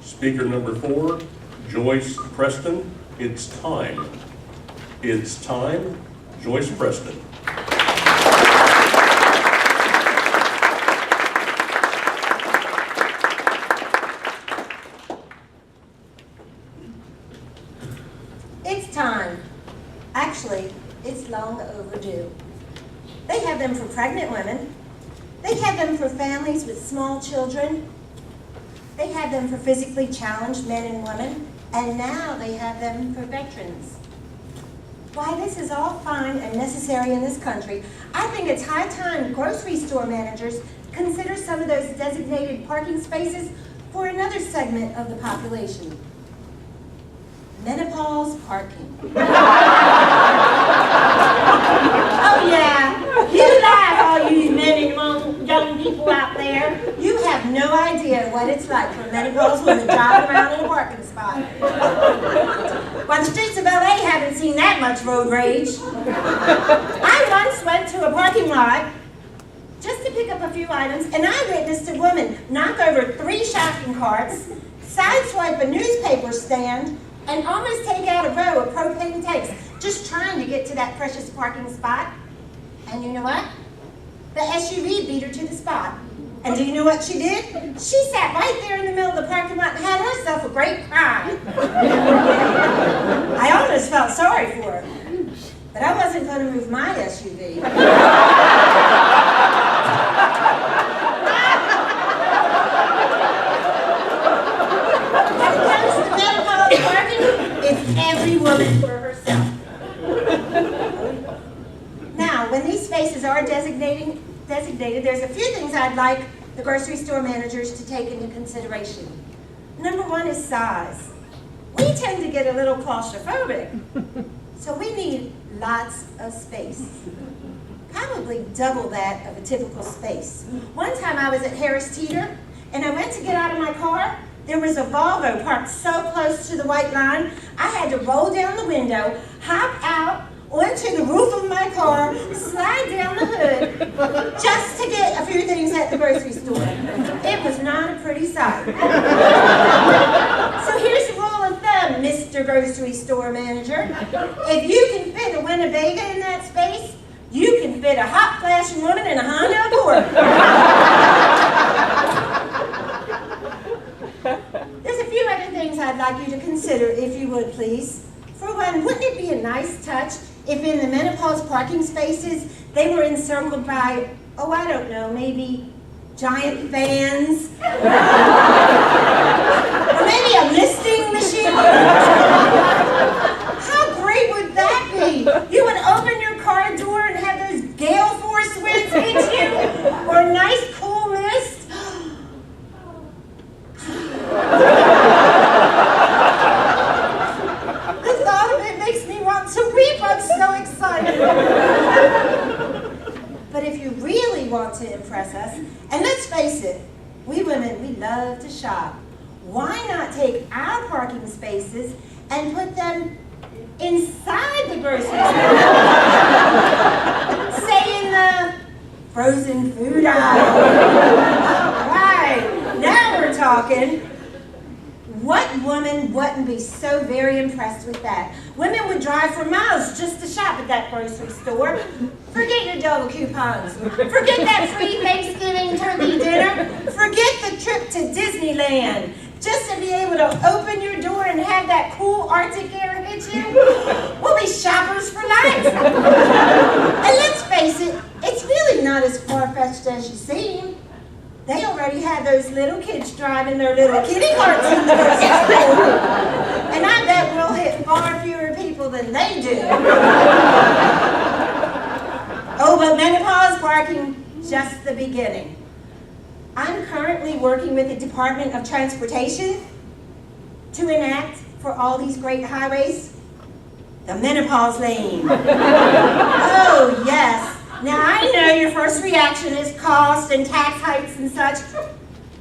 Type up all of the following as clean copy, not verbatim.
Speaker number 4, Joyce Preston. It's time. It's time, Joyce Preston. It's time. Actually, it's long overdue. They have them for pregnant women. They have them for families with small children. They have them for physically challenged men and women. And now they have them for veterans. Why, this is all fine and necessary in this country. I think it's high time grocery store managers consider some of those designated parking spaces for another segment of the population. Menopause parking. Oh yeah, you laugh, all you men and young people out there. You have no idea what it's like for a menopause woman driving around in a parking spot. While the streets of LA haven't seen that much road rage. I once went to a parking lot just to pick up a few items, and I witnessed a woman knock over 3 shopping carts, sideswipe a newspaper stand, and almost take out a row of propane tanks, just trying to get to that precious parking spot. And you know what? The SUV beat her to the spot. And do you know what she did? She sat right there in the middle of the parking lot and had herself a great cry. I almost felt sorry for her. But I wasn't going to move my SUV. It's every woman for herself. Now, when these spaces are designated, there's a few things I'd like the grocery store managers to take into consideration. Number 1 is size. We tend to get a little claustrophobic, so we need lots of space. Probably double that of a typical space. One time I was at Harris Teeter, and I went to get out of my car. There was a Volvo parked so close to the white line, I had to roll down the window, hop out onto the roof of my car, slide down the hood, just to get a few things at the grocery store. It was not a pretty sight. So here's the rule of thumb, Mr. Grocery Store Manager. If you can fit a Winnebago in that space, you can fit a hot flashing woman in a Honda Accord. There's a few other things I'd like you to consider, if you would, please. For one, wouldn't it be a nice touch if in the menopause parking spaces they were encircled by, oh, I don't know, maybe giant fans? Or maybe a misting machine? How great would that be? You would open your car door and have those gale force winds hit you? Or a nice cool mist? The thought of it makes me want to weep. I'm so excited. But if you really want to impress us, and let's face it, we women, we love to shop. Why not take our parking spaces and put them inside the grocery store? Say in the frozen food aisle. All right, now we're talking. What woman wouldn't be so very impressed with that? Women would drive for miles just to shop at that grocery store. Forget your double coupons. Forget that free Thanksgiving turkey dinner. Forget the trip to Disneyland. Just to be able to open your door and have that cool Arctic air hit you. We'll be shoppers for life. And let's face it, it's really not as far-fetched as you seem. They already have those little kids driving their little kitty carts in the grocery store. And I bet we'll hit far fewer people than they do. Oh, but menopause parking, just the beginning. I'm currently working with the Department of Transportation to enact for all these great highways the menopause lane. Oh, yes. Now, I know your first reaction is cost and tax hikes and such,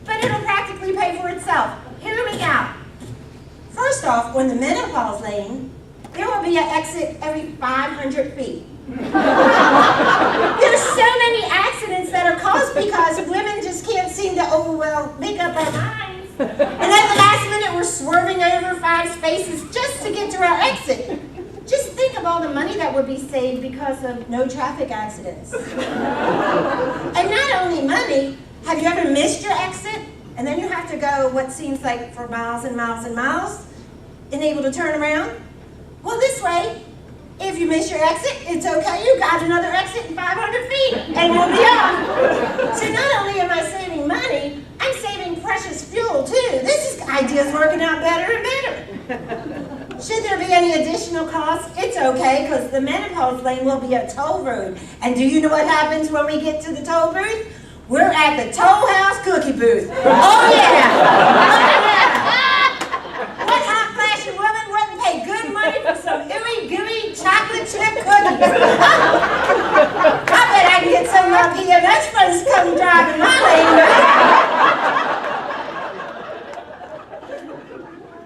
but it'll practically pay for itself. Hear me out. First off, on the menopause lane, there will be an exit every 500 feet. There's so many accidents that are caused because women just can't seem to, make up our minds. And at the last minute, swerving over 5 spaces just to get to our exit. Just think of all the money that would be saved because of no traffic accidents. And not only money, have you ever missed your exit? And then you have to go what seems like for miles and miles and miles, and able to turn around? Well, this way, if you miss your exit, it's okay. You got another exit in 500 feet, and you'll be off. So not only am I saving money, I'm saving precious fuel, too. This idea's working out better and better. Should there be any additional costs, it's okay, because the menopause lane will be a toll road. And do you know what happens when we get to the toll booth? We're at the Toll House cookie booth. Oh, yeah! What hot flashing woman wouldn't pay good money for some ooey gooey chocolate chip cookies? I bet I can get some of my PMS friends to come driving my lane.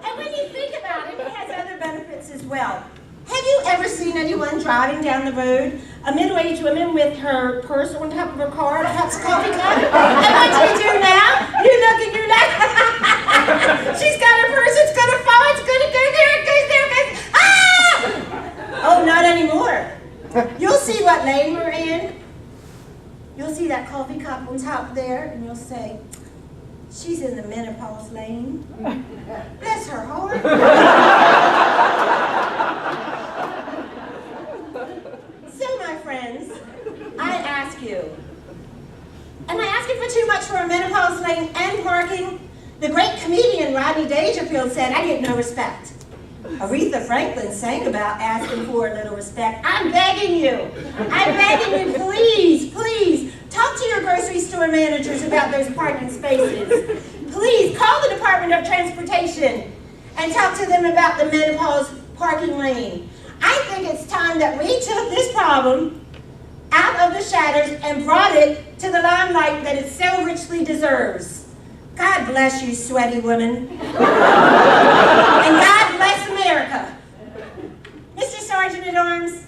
And when you think about it, it has other benefits as well. Have you ever seen anyone driving down the road, a middle-aged woman with her purse on top of her car, perhaps a coffee cup? And what do you do now? You look and you're like, she's got her purse, it's gonna fall, it's gonna go there, it goes there, it goes, ah! Oh, not anymore. You'll see what lane we're in. You'll see that coffee cup on top there, and you'll say, she's in the menopause lane. Bless her heart. So, my friends, I ask you, am I asking for too much for a menopause lane and parking? The great comedian Rodney Dangerfield said, I get no respect. Aretha Franklin sang about asking for a little respect. I'm begging you, please, please, talk to your grocery store managers about those parking spaces. Please, call the Department of Transportation and talk to them about the menopause parking lane. I think it's time that we took this problem out of the shadows and brought it to the limelight that it so richly deserves. God bless you, sweaty women. And God bless America. Mr. Sergeant at Arms,